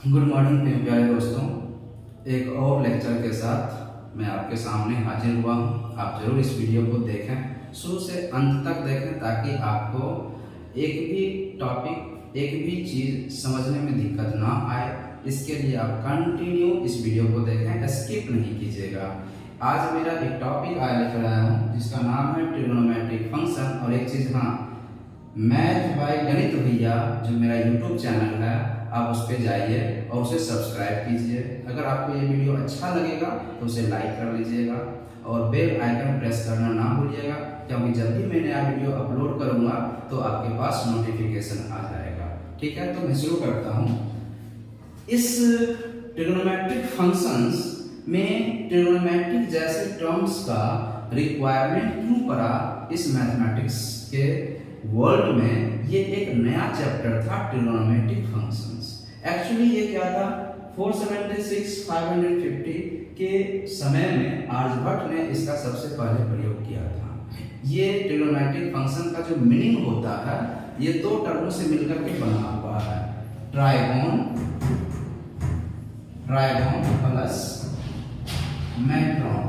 Good morning मेरे प्यारे दोस्तों। एक और लेक्चर के साथ मैं आपके सामने हाजिर हुआ हूँ। आप जरूर इस वीडियो को देखें, शुरू से अंत तक देखें, ताकि आपको एक भी टॉपिक, एक भी चीज़ समझने में दिक्कत ना आए। इसके लिए आप कंटिन्यू इस वीडियो को देखें, स्किप नहीं कीजिएगा। आज मेरा एक टॉपिक लेकर आया हूँ जिसका नाम है ट्रिग्नोमेट्रिक फंक्शन। और एक चीज़, हाँ, मैथ बाय गणित भैया जो मेरा यूट्यूब चैनल है, आप उस पर जाइए और उसे सब्सक्राइब कीजिए। अगर आपको ये वीडियो अच्छा लगेगा तो उसे लाइक कर लीजिएगा और बेल आइकन प्रेस करना ना भूलिएगा, क्योंकि जब भी मैं नया वीडियो अपलोड करूंगा तो आपके पास नोटिफिकेशन आ जाएगा। ठीक है, तो मैं शुरू करता हूँ। इस ट्रिग्नोमेट्रिक फंक्शंस में ट्रिग्नोमेट्रिक जैसे टर्म्स का रिक्वायरमेंट क्यों पड़ा इस मैथमेटिक्स के वर्ल्ड में? ये एक नया चैप्टर था, ट्रिग्नोमेट्रिक फंक्शंस। एक्चुअली ये क्या था, 476 550 के समय में आर्यभट्ट ने इसका सबसे पहले प्रयोग किया था। ये ट्रिग्नोमेट्रिक फंक्शन का जो मीनिंग होता है, ये दो टर्मों से मिलकर के बना हुआ है, trigon plus matron.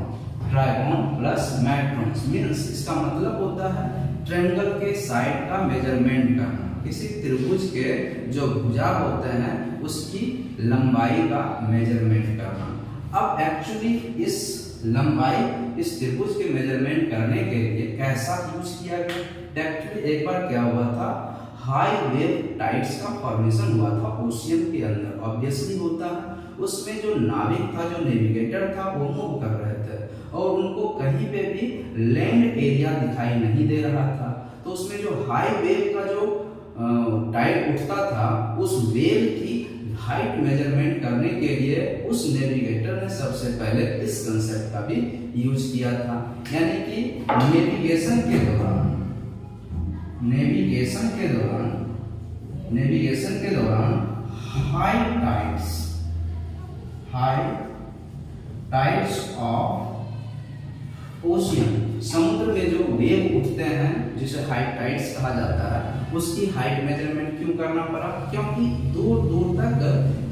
Trigon plus matron means इसका मतलब होता है ट्रायंगल के साइड का मेजरमेंट करना, किसी त्रिभुज के जो भुजा होते हैं उसकी लंबाई का मेजरमेंट करना। अब एक्चुअली इस लंबाई, इस त्रिभुज के मेजरमेंट करने के लिए कैसा यूज किया गया? एक्चुअली एक बार क्या हुआ था, हाई वेव टाइड्स का फॉर्मेशन हुआ था ओशियन के अंदर। ऑब्वियसली होता है, उसमें जो नाविक था, जो नेविगेटर था, वो मूव कर रहे थे और उनको कहीं पे भी लैंड एरिया दिखाई नहीं दे रहा था। तो उसमें जो हाई वेव का जो टाइड उठता था, उस वेव की हाइट मेजरमेंट करने के लिए उस नेविगेटर ने सबसे पहले इस कंसेप्ट का भी यूज किया था। यानी कि नेविगेशन के दौरान हाई टाइड्स ऑफ ओशियन, समुद्र में जो वेव उठते हैं जिसे हाई टाइड्स कहा जाता है, उसकी हाइट मेजरमेंट क्यों करना पड़ा? क्योंकि दूर दूर तक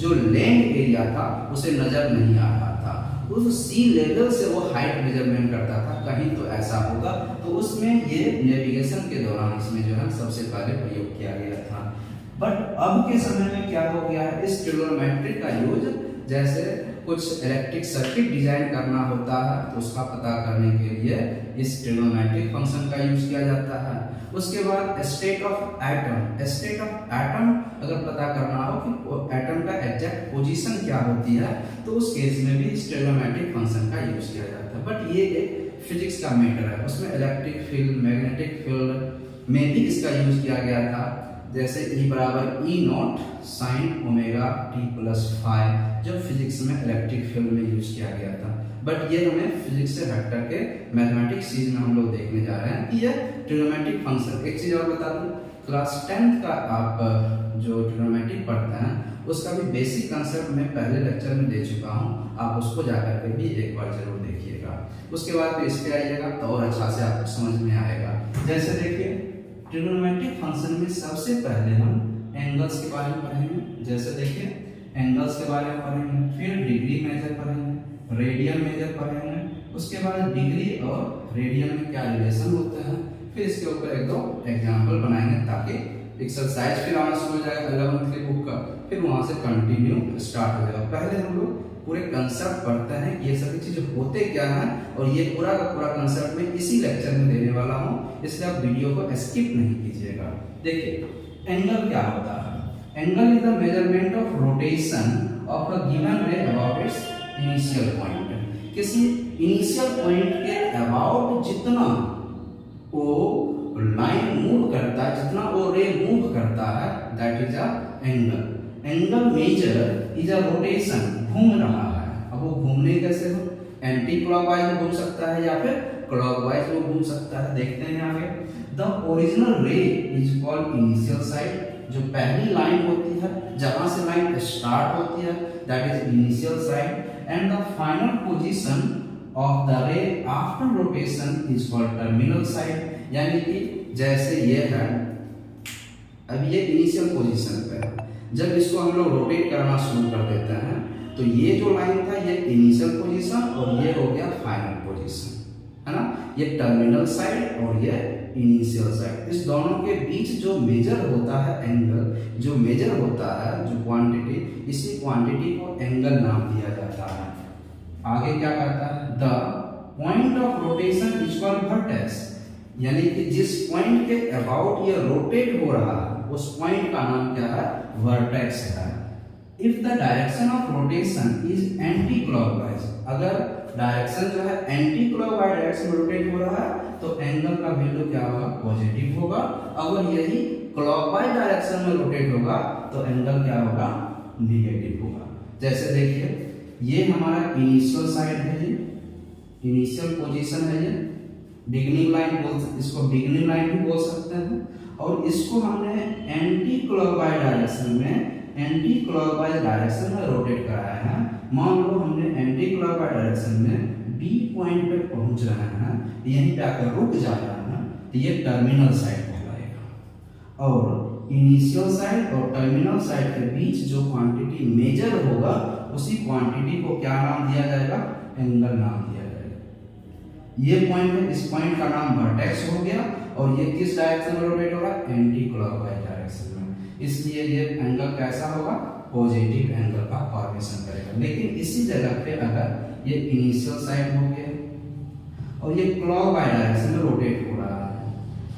जो लैंड एरिया था उसे नजर नहीं आ रहा था। उस सी लेवल से वो हाइट मेजरमेंट करता था, कहीं तो ऐसा होगा। तो उसमें ये नेविगेशन के दौरान इसमें जो है सबसे पहले प्रयोग किया गया था। बट अब के समय में क्या हो गया है, इस ट्रिग्नोमेट्री का यूज जैसे कुछ इलेक्ट्रिक सर्किट डिजाइन करना होता है तो उसका पता करने के लिए इस ट्रिग्नोमेट्रिक फंक्शन का यूज किया जाता है। उसके बाद स्टेट ऑफ एटम अगर पता करना हो कि एटम का एग्जैक्ट पोजीशन क्या होती है, तो उस केस में भी इस ट्रिग्नोमेट्रिक फंक्शन का यूज किया जाता है। बट ये एक फिजिक्स का मैटर है, उसमें इलेक्ट्रिक फील्ड, मैग्नेटिक फील्ड में भी इसका यूज किया गया था। जैसे E बराबर E not sine omega t plus five, जो फिजिक्स में इलेक्ट्रिक फील्ड में यूज किया गया था। बट ये हमें फिजिक्स से हट करके मैथमेटिक्स चीज में हम लोग देखने जा रहे हैं कि ये ट्रिग्नोमेट्रिक फंक्शन। एक चीज और बता दूं, क्लास 10th का आप जो ट्रिग्नोमेट्री पढ़ते हैं उसका भी बेसिक कंसेप्ट मैं पहले लेक्चर में दे चुका हूँ, आप उसको जाकर के भी एक बार जरूर देखिएगा। उसके बाद इस पे आइएगा तो और अच्छा से आपको समझ में आएगा। जैसे देखिए, ट्रिग्नोमेट्रिक फंक्शन में सबसे पहले हम एंगल्स के बारे में पढ़ेंगे। जैसे देखिए, एंगल्स के बारे में पढ़ेंगे, फिर डिग्री मेजर पढ़ेंगे, रेडियन मेजर पढ़ेंगे, उसके बाद डिग्री और रेडियन में क्या रिलेशन होता है, फिर इसके ऊपर एक दो एग्जाम्पल बनाएंगे ताकि एक्सरसाइज फिर आना शुरू हो जाएगा 11th के बुक का, फिर वहां से कंटिन्यू स्टार्ट हो जाएगा। पहले हम लोग पूरे कंसेप्ट पढ़ते हैं, ये सभी चीजें होते क्या हैं, और ये पूरा का पूरा कंसेप्ट मैं इसी लेक्चर में देने वाला हूँ, इसलिए आप वीडियो को स्किप नहीं कीजिएगा। देखिए, एंगल क्या होता है? Angle is the measurement of rotation of a given रे अबाउट इट्स इनिशियल पॉइंट। किसी इनिशियल पॉइंट के अबाउट जितना वो लाइन मूव करता है, जितना वो रे मूव करता है, that is a angle. Angle measure is a rotation, घूम रहा है। अब वो घूमने कैसे हो, एंटी क्लॉकवाइज में घूम सकता है या फिर क्लॉकवाइज में घूम सकता है। देखते हैं आगे, द ओरिजिनल रे इज कॉल्ड इनिशियल साइड। जो पहली लाइन होती है, जहां से लाइन स्टार्ट होती है, that is initial side. And the final position of the रे after rotation is called terminal side. यानी कि जैसे ये है, अब ये इनिशियल पोजीशन पे है, जब इसको हम लोग रोटेट करना शुरू कर देते हैं तो ये जो लाइन था ये इनिशियल पोजीशन और ये हो गया फाइनल पोजीशन, है ना। ये टर्मिनल साइड और ये इनिशियल साइड, इस दोनों के बीच जो मेजर होता है एंगल, जो मेजर होता है जो क्वांटिटी, इसी क्वांटिटी को एंगल नाम दिया जाता है। आगे क्या कहता है, the point of rotation is called vertex, यानी कि जिस पॉइंट के अबाउट ये रोटेट हो रहा है उस पॉइंट का नाम क्या है, वर्टेक्स है। If the direction of rotation is anti clockwise, अगर डायरेक्शन जो है एंटी क्लॉकवाइज डायरेक्शन में रोटेट हो रहा है तो एंगल का वैल्यू क्या होगा, पॉजिटिव होगा। अगर यही क्लॉकवाइज डायरेक्शन में रोटेट होगा तो एंगल क्या होगा, नेगेटिव होगा। जैसे देखिए ये हमारा इनिशियल साइड है, ये इनिशियल पोजीशन है, ये बिगिनिंग लाइन इसको बिगिनिंग लाइन भी बोल सकते हैं। और इसको हमने एंटी क्लॉकवाइज डायरेक्शन में रोटेट कराया है। मान लो हमने एंटी क्लॉकवाइज डायरेक्शन में बी पॉइंट पे पहुंच रहे हैं, यहीं पे आकर रुक जा रहे हैं, तो ये टर्मिनल साइड कहलाएगा। और इनिशियल साइड और टर्मिनल साइड के बीच जो क्वांटिटी मेजर होगा उसी क्वांटिटी को क्या नाम दिया जाएगा, एंगल नाम दिया जाएगा। ये पॉइंट है, इस पॉइंट का नाम वर्टेक्स हो गया और ये किस डायरेक्शन में रोटेट होगा, एंटी क्लॉकवाइज डायरेक्शन में, इसलिए ये एंगल कैसा होगा, पॉजिटिव एंगल का फॉर्मेशन करेगा। लेकिन इसी जगह पे अगर ये इनिशियल साइड हो गया और ये क्लॉकवाइज डायरेक्शन में रोटेट हो रहा है,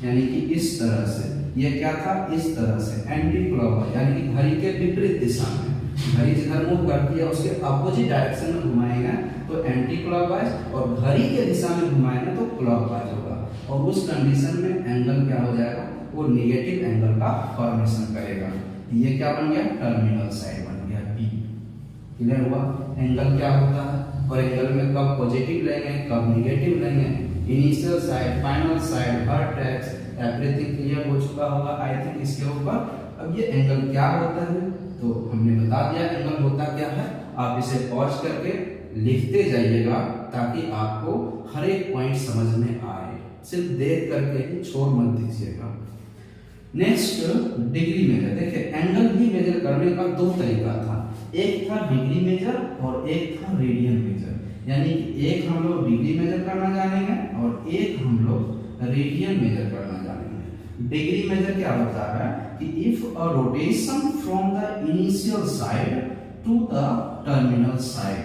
यानी कि इस तरह से, ये क्या था, इस तरह से एंटी क्लॉकवाइज, यानी कि घड़ी के विपरीत दिशा में, घड़ी जिधर मूव करती है उसके अपोजिट डायरेक्शन में घुमाएंगे तो एंटी क्लॉकवाइज, और घड़ी के दिशा में घुमाएंगे तो क्लॉकवाइज होगा। और उस कंडीशन में एंगल क्या हो जाएगा, वो निगेटिव एंगल का फॉर्मेशन करेगा। ये क्या बन गया, टर्मिनल साइड बन गया बी। क्लियर हुआ, एंगल क्या होता है और एंगल में कब पॉजिटिव लेंगे कब निगेटिव लेंगे, initial side, final side, vertex, everything clear हो चुका होगा आई थिंक इसके ऊपर। अब ये एंगल क्या होता है तो हमने बता दिया एंगल होता क्या है। आप इसे पॉज करके लिखते जाइएगा ताकि आपको हर एक पॉइंट समझ में आए, सिर्फ देख करके ही छोड़ मत दीजिएगा। नेक्स्ट डिग्री मेजर, देखिए एंगल भी मेजर करने का दो तरीका था, एक था डिग्री मेजर और एक था रेडियन मेजर। यानी कि एक हम लोग डिग्री मेजर करना जानेंगे और एक हम लोग रेडियन मेजर करना जानेंगे। डिग्री मेजर क्या होता है कि if a rotation from the initial side to the terminal side,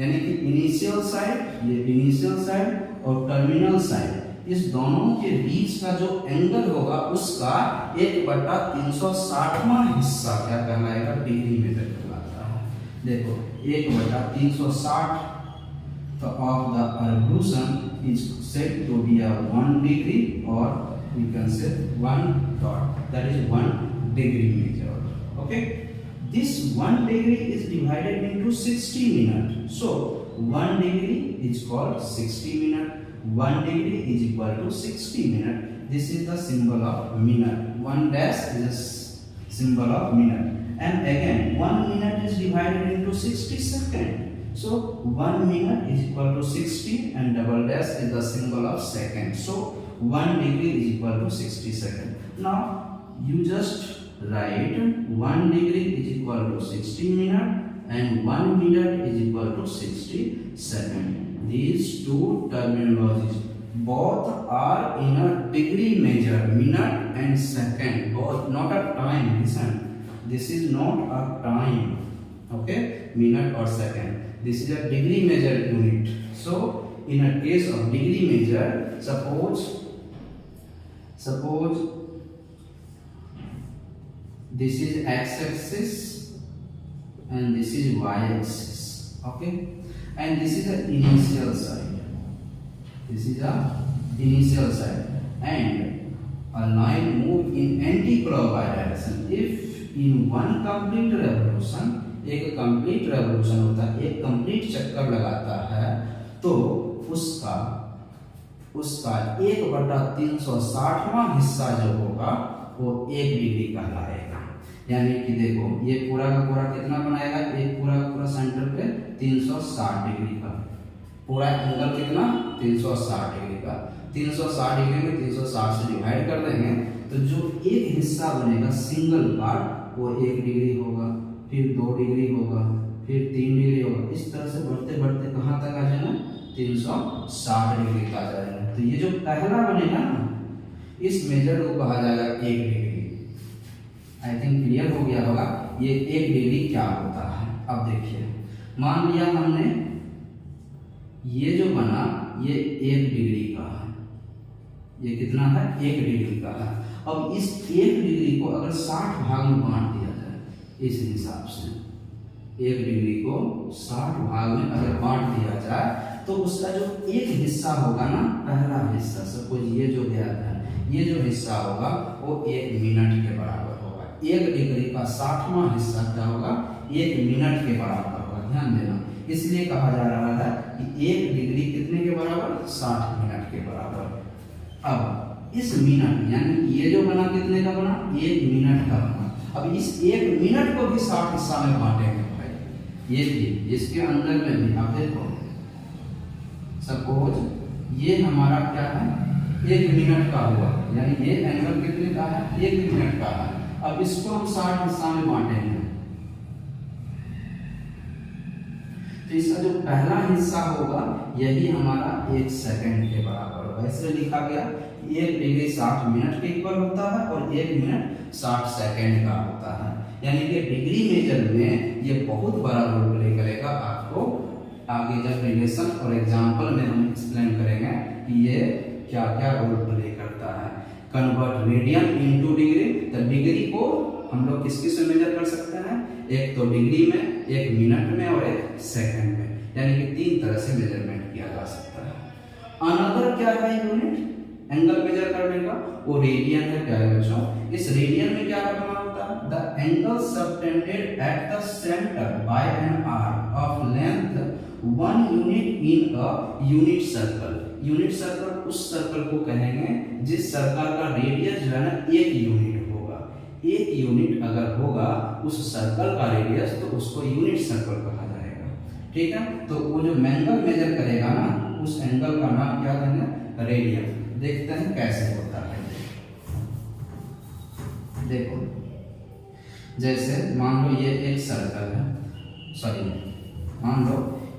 यानी कि इनिशियल साइड, ये इनिशियल साइड और टर्मिनल साइड, इस दोनों के बीच का जो एंगल होगा उसका 1/360वां हिस्सा क्या कहलाएगा, डिग्री मेजर कहलाता है। देखो 1/360 तो of the revolution is said to be 1 degree और we can say 1 dot, that is 1 degree measure. Okay, this 1 degree is divided into 60 minutes, so 1 degree is called 60 minutes. 1 degree is equal to 60 minutes. This is the symbol of minute. 1 dash is a symbol of minute, and again 1 minute is divided into 60 seconds. So 1 minute is equal to 60 and double dash is the symbol of second. So 1 degree is equal to 60 seconds. Now you just write 1 degree is equal to 60 minutes and 1 minute is equal to 60 seconds. These two terminologies both are in a degree measure, minute and second, both not a time. Listen, this is not a time, okay, minute or second. This is a degree measure unit. So in a case of degree measure, suppose this is x-axis and this is y-axis, okay, and this is the initial side. This is the initial side, and a line move in anti-clockwise direction. If in one complete revolution, एक complete revolution होता है, एक complete चक्कर लगाता है, तो उसका 1/360वां हिस्सा जो होगा वो 1 डिग्री कहलाएगा। यानी कि देखो ये पूरा का पूरा कितना बनाएगा, एक पूरा का पूरा सेंटर पे 360 डिग्री का पूरा एंगल कितना, 360 डिग्री का। 360 डिग्री में 360 से डिवाइड कर देंगे तो जो एक हिस्सा बनेगा सिंगल पार्ट वो 1 डिग्री होगा, फिर 2 डिग्री होगा, फिर 3 डिग्री होगा। इस तरह से बढ़ते बढ़ते कहाँ तक आ जाएगा, 360 डिग्री का आ जाएगा। तो ये जो पहला बनेगा ना, इस मेजर को कहा जाएगा 1 डिग्री। आई थिंक क्लियर हो गया होगा ये 1 डिग्री क्या होता है। अब देखिए, मान लिया हमने ये जो बना ये 1 डिग्री का है, ये कितना है, 1 डिग्री का है। अब इस 1 डिग्री को अगर 60 भाग में बांट दिया जाए इस हिसाब से, 1 डिग्री को 60 भाग में अगर बांट दिया जाए तो उसका जो एक हिस्सा होगा ना, पहला हिस्सा, सपोज ये जो गया है, ये जो हिस्सा होगा वो 1 मिनट के बराबर होगा। 1 डिग्री का 60वां हिस्सा क्या होगा, 1 मिनट के बराबर होगा। ध्यान देना, इसलिए कहा जा रहा है कि 1 डिग्री कितने के बराबर, 60 मिनट के बराबर। अब इस मिनट यानी ये जो बना कितने का बना, 1 मिनट का बना। अब इस 1 मिनट को भी 60 हिस्सा में बांटेंगे भाई, ये भी, इसके अंदर में भी। आप देखो, सपोज ये हमारा क्या है, 1 मिनट का हुआ, यानी ये एंगल कितने का है, 1 मिनट का है। अब इसको हम 60 हिस्सा में बांटेंगे, तो इसका जो पहला हिस्सा होगा यही हमारा 1 सेकंड के बराबर होगा। इसलिए लिखा गया 1 डिग्री 60 मिनट के इक्वल होता है और 1 मिनट 60 सेकंड का होता है। यानी कि डिग्री मेजर में ये बहुत बड़ा रोल प्ले करेगा। आपको आगे जब रिलेशन और एग्जाम्पल में हम एक्सप्लेन करेंगे कि ये क्या क्या रोल प्ले करता है। कन्वर्ट रेडियन इनटू डिग्री, तो डिग्री को हम लोग किस किस में मेजर कर सकते हैं, एक तो डिग्री में, एक मिनट में और एक सेकंड में, यानी कि 3 तरह से मेजरमेंट किया जा सकता है। अनदर क्या है यूनिट एंगल मेजर करने का, वो रेडियन है। क्या है बच्चों, इस रेडियन में क्या करना होता है, the angle subtended at the centre by an arc of length 1 unit in a unit circle. Unit circle उस सर्कल को कहेंगे जिस सर्कल का रेडियस जो है ना 1 यूनिट होगा। 1 यूनिट अगर होगा उस सर्कल का रेडियस, तो उसको यूनिट सर्कल कहा जाएगा। ठीक है, तो वो जो एंगल मेजर करेगा ना, उस एंगल का नाम क्या देंगे, रेडियन। देखते हैं कैसे होता है। देखो, जैसे मान लो ये एक सर्कल है, सॉरी मान लो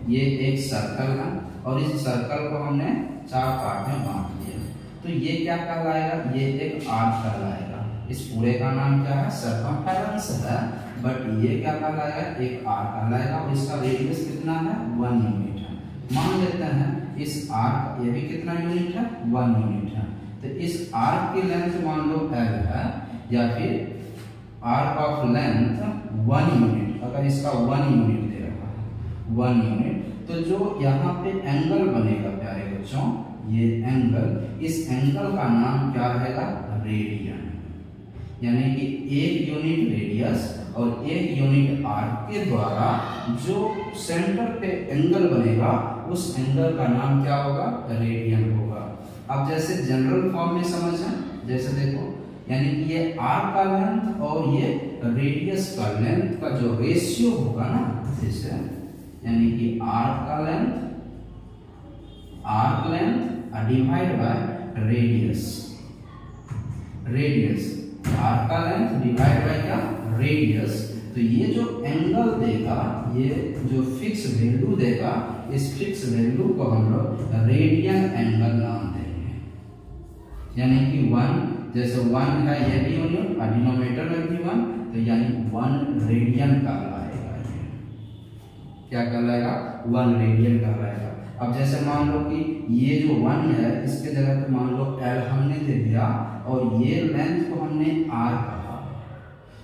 ये एक सर्कल है और इस सर्कल को हमने 4 पार्ट में बांट दिया, तो ये क्या कहलाएगा, ये एक आर्क कहलाएगा। इस पूरे का नाम क्या है, सर्कमफेरेंस है, बट ये क्या कहलाएगा, एक आर्क कहलाएगा और इसका रेडियस कितना है, 1 यूनिट है। मान लेते हैं इस आर्क, ये भी कितना यूनिट है, 1 यूनिट है। तो इस आर्क की लेंथ मान लो L है, या फिर आर्क ऑफ लेंथ 1 यूनिट, अगर इसका 1 यूनिट दे रखा है, 1 यूनिट, तो जो यहाँ पे एंगल बनेगा प्यारे बच्चों, ये एंगल, इस एंगल का नाम क्या रहेगा, रेडियन। यानी कि 1 यूनिट रेडियस और 1 यूनिट आर्क के द्वारा जो सेंटर पे एंगल बनेगा, उस एंगल का नाम क्या होगा, रेडियन होगा। अब जैसे जनरल फॉर्म में समझें, जैसे देखो, यानी कि ये आर्क का लेंथ और ये रेडियस का लेंथ का जो रेशियो होगा ना, जैसे यानी कि आर्क का length, arc length divide by radius, radius arc का लेंथ डिवाइड बाय क्या, रेडियस। तो ये जो एंगल देगा, ये जो फिक्स वैल्यू देगा, इस फिक्स वैल्यू को हम लोग रेडियन एंगल नाम देंगे। यानी कि 1, जैसे 1 है ये भी यूनिट और डिनोमिनेटर में भी 1, तो यानी 1 रेडियन कहलाएगा। ये क्या कहलाएगा, 1 रेडियन कहलाएगा। अब जैसे मान लो कि ये जो 1 है, इसके जगह पे मान लो L हमने दे दिया और ये लेंथ को हमने R कहा,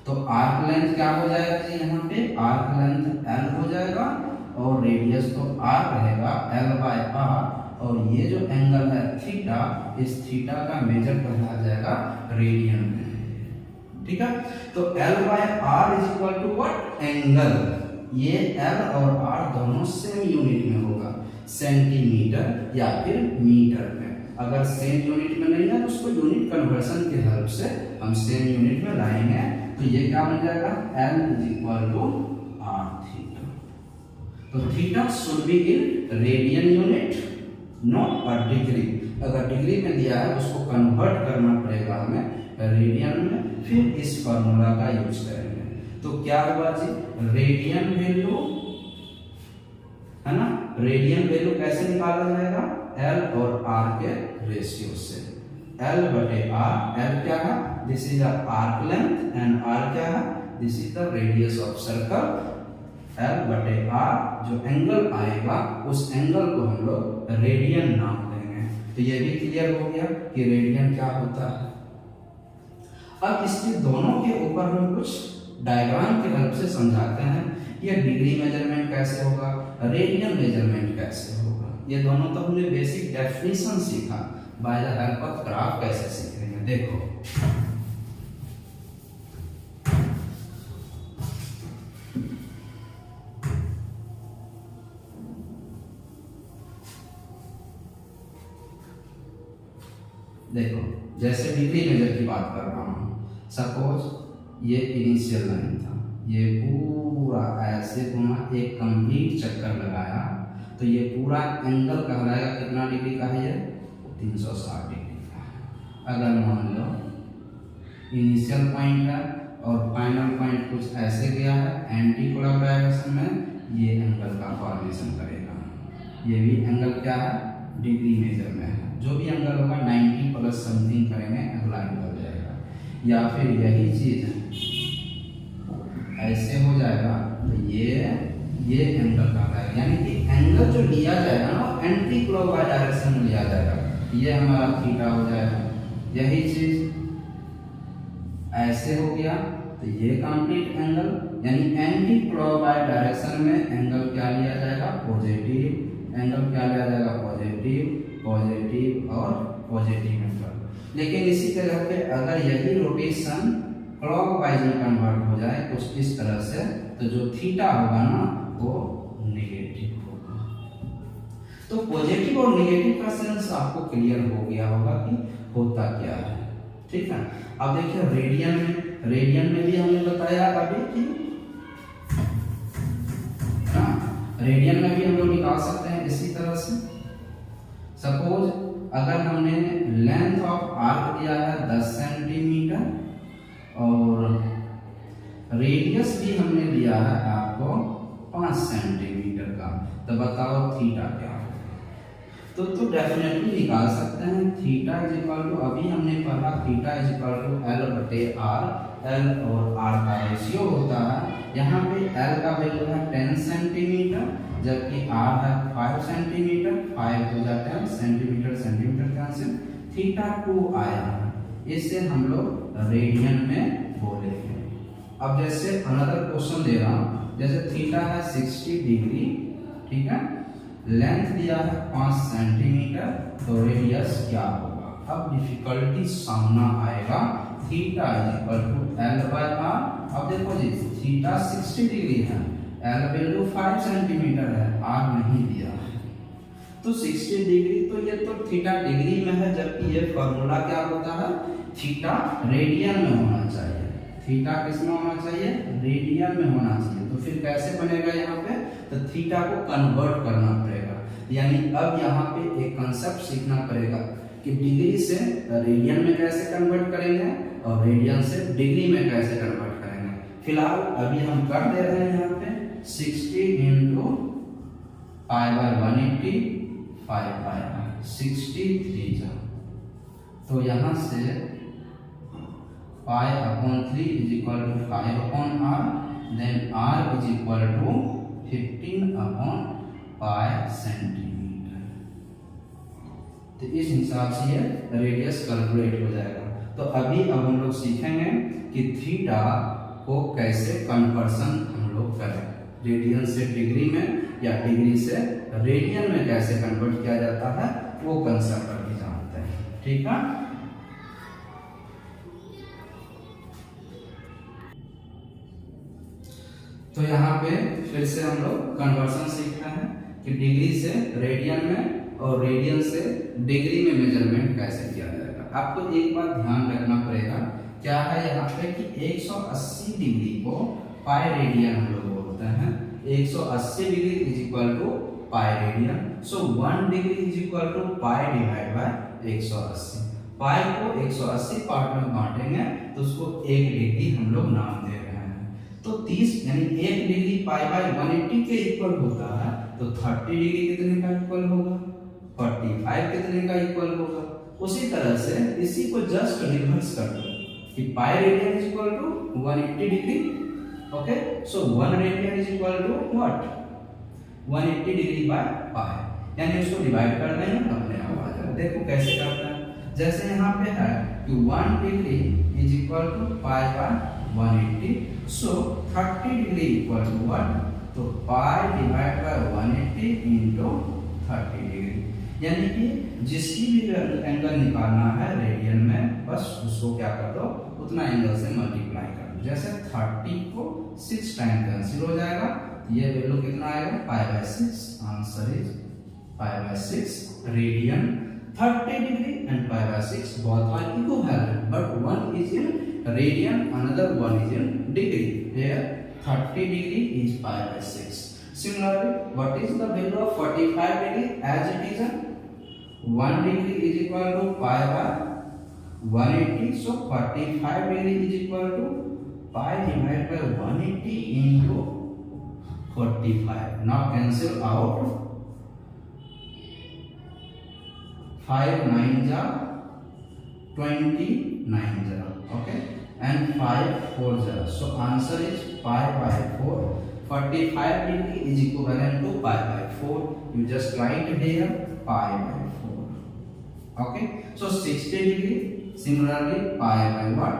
तो आर्क लेंथ क्या हो जाएगा जी, यहाँ पे आर्क लेंथ L हो जाएगा और रेडियस तो R रहेगा, L/R, और ये जो एंगल है थीटा, इस थीटा का मेजर कहलाया जाएगा रेडियन में। ठीक है, तो L/R is equal to what, angle. ये L और R दोनों सेम यूनिट में होगा, सेंटीमीटर या फिर मीटर में। अगर सेम यूनिट में नहीं है तो उसको यूनिट कन्वर्शन की हेल्प से हम सेम यूनिट में लाएंगे, तो ये क्या बन जाएगा, L is equal to R theta. तो theta should be in radian unit, not a degree. अगर डिग्री में दिया है उसको कन्वर्ट करना पड़ेगा हमें रेडियन में, फिर इस फॉर्मूला का यूज करेंगे। तो क्या होगा जी, रेडियन वैल्यू है ना, रेडियन वैल्यू कैसे निकाला जाएगा, एल और आर के रेशियो से। एल बटे आर, एल क्या है, this is arc length and R क्या है, this is the radius of circle. L बटे आर जो एंगल आएगा उस एंगल को हम लोग रेडियन नाम देंगे। तो ये भी क्लियर हो गया कि रेडियन क्या होता है। अब इसके दोनों के ऊपर हम कुछ डायग्राम की हेल्प से समझाते हैं, ये डिग्री मेजरमेंट कैसे होगा, रेडियन मेजरमेंट कैसे होगा। ये दोनों तो हमने बेसिक डेफिनेशन सीखा, by the help of graph कैसे सीखेंगे। देखो देखो जैसे डिग्री मेजर की बात कर रहा हूं, सपोज ये इनिशियल लाइन था, ये पूरा ऐसे घुमा, एक कंप्लीट चक्कर लगाया, तो ये पूरा एंगल कहलाएगा कितना डिग्री का है, ये 360 डिग्री का है। अगर मान लो इनिशियल पॉइंट है और फाइनल पॉइंट कुछ ऐसे गया है एंटी क्लॉक डायरेक्शन में, ये एंगल का फॉर्मेशन करेगा। ये भी एंगल क्या है, डिग्री मेजर में है। जो भी एंगल होगा 90 प्लस समथिंग करेंगे, अगला एंगल हो जाएगा। या फिर यही चीज ऐसे हो जाएगा, तो ये एंगल का है, यानी कि एंगल जो लिया जाएगा ना एंटी क्लॉकवाइज डायरेक्शन में लिया जाएगा, ये हमारा थीटा हो जाएगा। यही चीज ऐसे हो गया, तो ये कंप्लीट एंगल, यानी एंटी क्लॉकवाइज डायरेक्शन में एंगल क्या लिया जाएगा, पॉजिटिव। एंगल क्या लिया जाएगा, पॉजिटिव, पॉजिटिव और पॉजिटिव एंगल। लेकिन इसी तरह पे अगर यही रोटेशन क्लॉकवाइज में कन्वर्ट हो जाए कुछ इस तरह से, तो जो थीटा होगा ना वो नेगेटिव होगा। तो पॉजिटिव और नेगेटिव का सेंस आपको क्लियर हो गया होगा कि होता क्या है, ठीक है। अब देखिए रेडियन में भी हमने बताया अभी कि रेडियन में भी हम लोग निकाल सकते हैं इसी तरह से। सपोज अगर हमने लेंथ ऑफ आर्क दिया है 10 सेंटीमीटर और रेडियस भी हमने दिया है आपको 5 सेंटीमीटर का, तो बताओ थीटा क्या होगा। तो डेफिनेटली निकाल सकते हैं। थीटा इज इक्वल टू, अभी हमने पढ़ा theta is equal to L बटे आर। एल और आर का रेशियो होता है, यहाँ पे एल का वैल्यू है 10 सेंटीमीटर जबकि आर है 5 सेंटीमीटर। 5 हो जाता है सेंटीमीटर, सेंटीमीटर कैंसिल, थीटा 2 आया है, इसे हम लोग रेडियन में बोलेंगे। अब जैसे अनदर क्वेश्चन दे रहा हूँ, जैसे थीटा है 60 डिग्री, ठीक है, लेंथ दिया है 5 सेंटीमीटर, तो रेडियस क्या होगा। अब डिफिकल्टी सामना आएगा, theta is equal to L by R. अब देखो जी थीटा 60 डिग्री है, एल वैल्यू 5 सेंटीमीटर है, आर नहीं दिया है, तो 60 डिग्री, तो ये तो थीटा डिग्री में है, जबकि ये फॉर्मूला क्या होता है, थीटा रेडियन में होना चाहिए। थीटा किस में होना चाहिए, रेडियन में होना चाहिए। तो फिर कैसे बनेगा यहाँ पे, तो थीटा को कन्वर्ट करना पड़ेगा। यानी अब यहाँ पे एक कंसेप्ट सीखना पड़ेगा कि डिग्री से रेडियन में कैसे कन्वर्ट करेंगे और रेडियन से डिग्री में कैसे कन्वर्ट करेंगे। फिलहाल अभी हम कर दे रहे हैं यहाँ पे 60 इंटू पाई बाय 180, 5 पाई 63 जा, तो यहाँ से pi upon 3 is equal to 5 upon R, then R is equal to 15 upon pi centimetre. तो इस हिसाब से ये रेडियस कैलकुलेट हो जाएगा। तो अभी अब हम लोग सीखेंगे कि थीटा को कैसे कन्वर्सन हम लोग करें, रेडियन से डिग्री में या डिग्री से रेडियन में कैसे कन्वर्ट किया जाता है, वो कंसेप्ट अभी जानते हैं, ठीक है। तो यहाँ पे फिर से हम लोग कन्वर्सन सीखते हैं कि डिग्री से रेडियन में और रेडियन से डिग्री में मेजरमेंट कैसे किया जाएगा। आपको एक बात ध्यान रखना पड़ेगा, क्या है यहाँ पे कि 180 डिग्री को पाई रेडियन हम लोग बोलते हैं। 180 degree is equal to pi radian, so 1 degree is equal to pi divide by 180। Pi को 180 पार्ट में बांटेंगे तो उसको 1 डिग्री हम लोग नाम दे रहे हैं। तो तो 30 यानी 1 डिग्री पाई बाय 180 के इक्वल होता है, तो 30 डिग्री कितने का इक्वल होगा, 45 कितने का इक्वल होगा। उसी तरह से इसी को जस्ट रिवर्स कर दो कि pi radian is equal to 180 degree. Okay, so 1 radian is equal to what, 180 degree by pi, यानी उसको डिवाइड कर देंगे अपने आप आ जाएगा। देखो कैसे करते हैं, जैसे यहाँ पे है कि 1 degree is equal to pi by 180, so 30 degree equal to what, तो pi divide by 180 into 30 degree, यानी कि जिसकी भी एंगल निकालना है रेडियन में, बस उसको क्या कर दो, उतना एंगल से मल्टीप्लाई कर दो। जैसे 30 को 6 टाइम कैंसिल हो जाएगा, ये वैल्यू कितना आएगा, pi by 6। Answer is pi by 6 radian. 30 degree and pi by 6 both are equivalent, but one is in radian, another one is in degree. Here 30 degree is pi by 6. Similarly, what is the value of 45 degree, as it is a 1 degree is equal to pi by 180, so 45 degree is equal to pi divided by 180 into 45. Now cancel out, 5 9 जा 29 जा, okay, and 5 4 जा, so answer is pi by 4. 45 degree is equivalent to pi by 4. You just write here pi by 4. Okay, so 60 degree, similarly pi by what,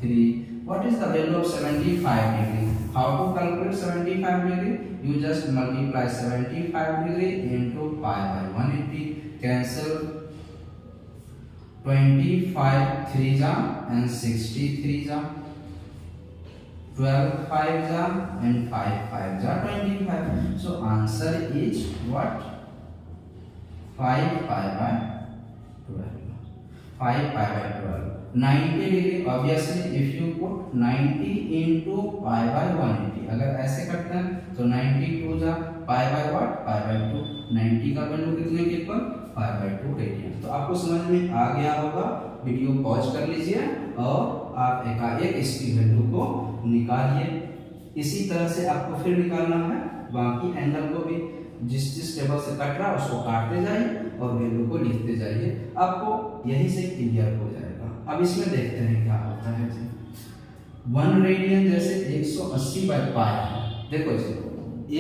3. What is the value of 75 degree? How to calculate 75 degree? You just multiply 75 degree into pi by 180. Cancel 25 3 जा and 63 जा, 12 5 जा and 5 5 जा 25. So answer is what, 5 pi by 12. 5 pi by 12. 90 degree, obviously if you put 90 into pi by 180, अगर ऐसे करते हैं तो 92 जा pi by what, pi by 2. 90 का वैल्यू कितने के इक्वल, pi by 2 रेडियन। तो आपको समझ में आ गया होगा, वीडियो पॉज कर लीजिए और आप एकाएक इसकी वैल्यू को निकालिए। इसी तरह से आपको फिर निकालना है बाकी एंगल को भी, जिस जिस टेबल से कट रहा है उसको काटते जाइए और वैल्यू को लिखते जाइए, आपको यही से क्लियर हो जाएगा। अब इसमें देखते हैं क्या होता है जी। 1 रेडियन जैसे 180 बाय पाई है, देखो जी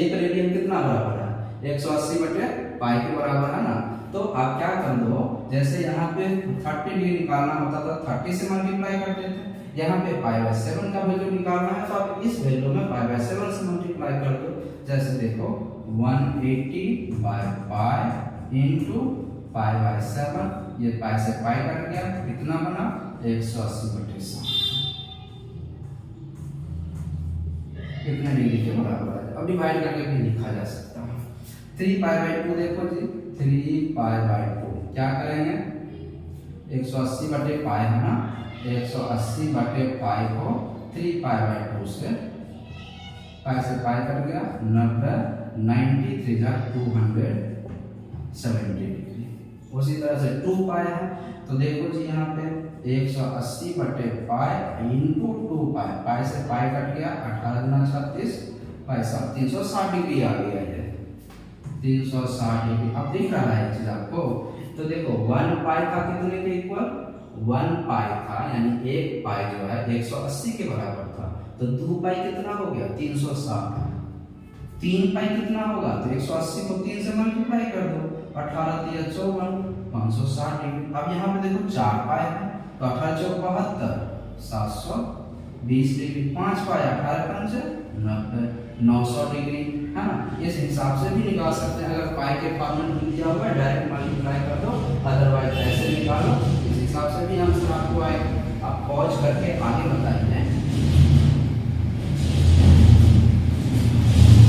1 रेडियन कितना बराबर है, 180 बटे पाई के बराबर है ना। तो आप क्या कर दो, जैसे यहाँ पे 30 डिग्री निकालना होता था 30 से मल्टीप्लाई करते थे, यहाँ पे पाई बाय 7 का वैल्यू निकालना है तो आप इस वैल्यू में पाई बाय 7 से मल्टीप्लाई कर दो। जैसे देखो 180 by pi into pi by 7, ये पाई से पाई कट गया, कितना बना 180 बटे 7, कितने डिग्री के बराबर है। अब डिवाइड करके भी लिखा जा सकता है। 3 पाई बाय 2 देखो जी, 3 पाई बाय 2 क्या करेंगे, 180 बटे पाई है ना, 180 बटे पाई को 3 पाई बाय 2 से, पाई से पाई कट गया 90, 93 जा 270 डिग्री। उसी तरह से 2 पाई है तो देखो जी यहाँ पे 180 बटे पाई इंटू 2 पाई, पाई से पाई कट गया 18 गुना 36, पाई 360 डिग्री आ गया है, 360 डिग्री। अब दिख रहा है चीज आपको, तो देखो 1 पाई था कितने के इक्वल, 1 पाई था यानी 1 पाई जो है 180 के बराबर था, तो 2 पाई कितना हो गया 360, 3 पाई कितना होगा, तो 180 को 3 से मल्टीप्लाई कर दो, 18 3 54, 560 डिग्री। अब यहाँ पे देखो 4 पाई है तो 18 4 72, 720 डिग्री, 5 पाई 18 5 90, 900 डिग्री है ना। इस हिसाब से भी निकाल सकते हैं, अगर पाई के फॉर्मूला दिया हुआ है डायरेक्ट मल्टीप्लाई कर दो, अदरवाइज ऐसे निकालो, इस हिसाब से भी आंसर आपको आएगा। आप पॉज करके आगे बताइए,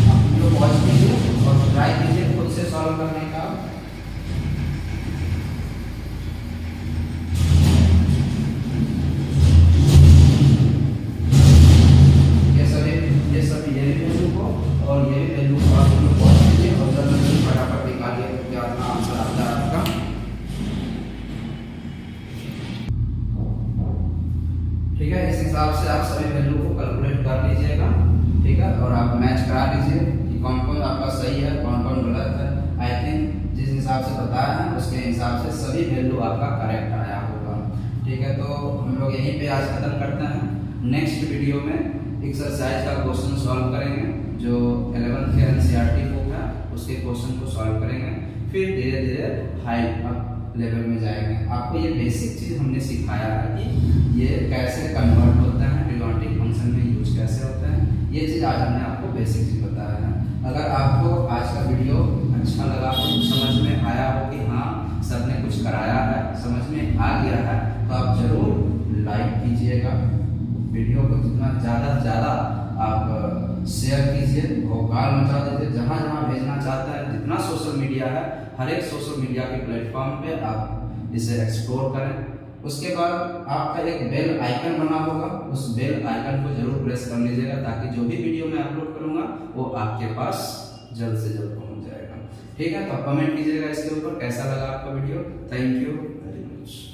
आप वीडियो पॉज कीजिए और ट्राई कीजिए खुद से सॉल्व करने का। और ये वैल्यू को आप लोग पॉज कीजिए और जल्दी फटाफट निकालिए तो क्या आंसर आता है आपका। ठीक है, इस हिसाब से आप सभी वैल्यू को कैलकुलेट कर लीजिएगा। और आप मैच करा लीजिए कि कौन कौन आपका सही है, कौन कौन गलत है। आई थिंक जिस हिसाब से बताया है उसके हिसाब से सभी वैल्यू आपका करेक्ट आया होगा। ठीक है, तो हम लोग यहीं पे आज खत्म करते हैं। नेक्स्ट वीडियो में एक्सरसाइज का क्वेश्चन सॉल्व करेंगे, जो 11th के एनसीईआरटी बुक है उसके क्वेश्चन को सॉल्व करेंगे, फिर धीरे धीरे हाई लेवल में जाएंगे। आपको ये बेसिक चीज हमने सिखाया है कि ये कैसे कन्वर्ट होता है, ट्रिग्नोमेट्रिक फंक्शन में यूज कैसे होता है, ये चीज आज हमने आपको बेसिक चीज बताया है। अगर आपको आज का वीडियो अच्छा लगा हो, समझ में आया हो कि हाँ सर ने कुछ कराया है, समझ में आ गया है, तो आप जरूर लाइक कीजिएगा, वीडियो को जितना ज़्यादा से ज़्यादा आप शेयर कीजिए, भौकाल मचा दीजिए, जहाँ जहाँ भेजना चाहते हैं, जितना सोशल मीडिया है हर एक सोशल मीडिया के प्लेटफॉर्म पे आप इसे एक्सप्लोर करें। उसके बाद आपका एक बेल आइकन बना होगा, उस बेल आइकन को जरूर प्रेस कर लीजिएगा ताकि जो भी वीडियो मैं अपलोड करूँगा वो आपके पास जल्द से जल्द पहुँच जाएगा। ठीक है, तो कमेंट कीजिएगा इसके ऊपर कैसा लगा आपका video. Thank you very much.